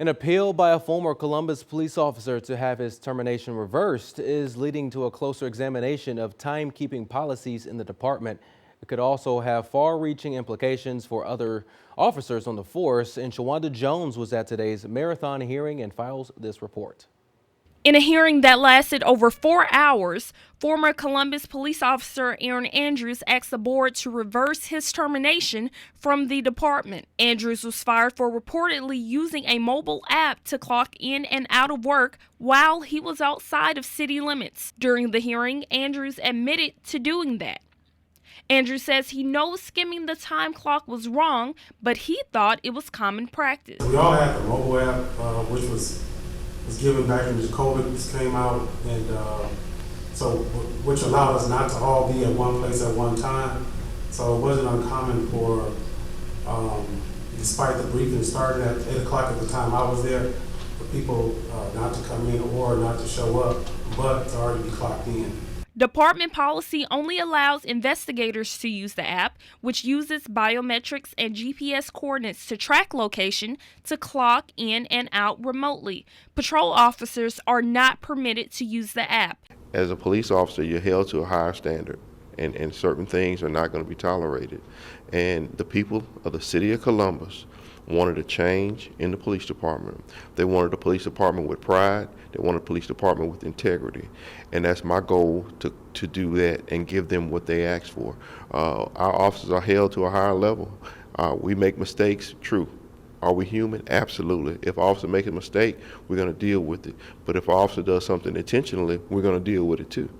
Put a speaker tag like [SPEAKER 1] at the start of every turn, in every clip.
[SPEAKER 1] An appeal by a former Columbus police officer to have his termination reversed is leading to a closer examination of timekeeping policies in the department. It could also have far-reaching implications for other officers on the force. And Shawanda Jones was at today's marathon hearing and files this report.
[SPEAKER 2] In a hearing that lasted over 4 hours, former Columbus police officer Aaron Andrews asked the board to reverse his termination from the department. Andrews was fired for reportedly using a mobile app to clock in and out of work while he was outside of city limits. During the hearing, Andrews admitted to doing that. Andrews says he knows skimming the time clock was wrong, but he thought it was common practice.
[SPEAKER 3] We all had the mobile app, which was given back when COVID came out, and which allowed us not to all be at one place at one time. So it wasn't uncommon for, despite the briefing starting at 8 o'clock at the time I was there, for people not to come in or not to show up, but to already be clocked in.
[SPEAKER 2] Department policy only allows investigators to use the app, which uses biometrics and GPS coordinates to track location to clock in and out remotely. Patrol officers are not permitted to use the app.
[SPEAKER 4] As a police officer, you're held to a higher standard, and certain things are not going to be tolerated. And the people of the city of Columbus wanted a change in the police department. They wanted a police department with pride. They wanted a police department with integrity. And that's my goal, to do that and give them what they asked for. Our officers are held to a higher level. We make mistakes, true. Are we human? Absolutely. If an officer makes a mistake, we're going to deal with it. But if an officer does something intentionally, we're going to deal with it too.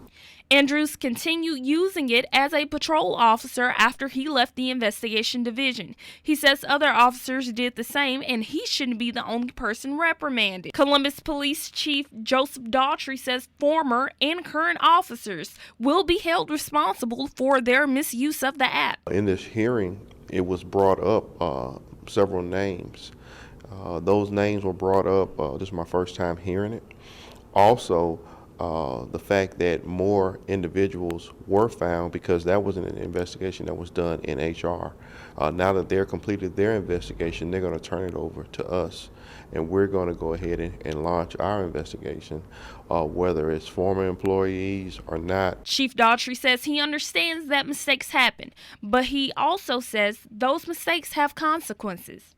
[SPEAKER 2] Andrews continued using it as a patrol officer after he left the investigation division. He says other officers did the same, and he shouldn't be the only person reprimanded. Columbus Police Chief Joseph Daughtry says former and current officers will be held responsible for their misuse of the app.
[SPEAKER 4] In this hearing, it was brought up several names. Those names were brought up. This is my first time hearing it. Also, the fact that more individuals were found, because that was an investigation that was done in HR. Now that they're completed their investigation, they're going to turn it over to us, and we're going to go ahead and launch our investigation, whether it's former employees or not.
[SPEAKER 2] Chief Daughtry says he understands that mistakes happen, but he also says those mistakes have consequences.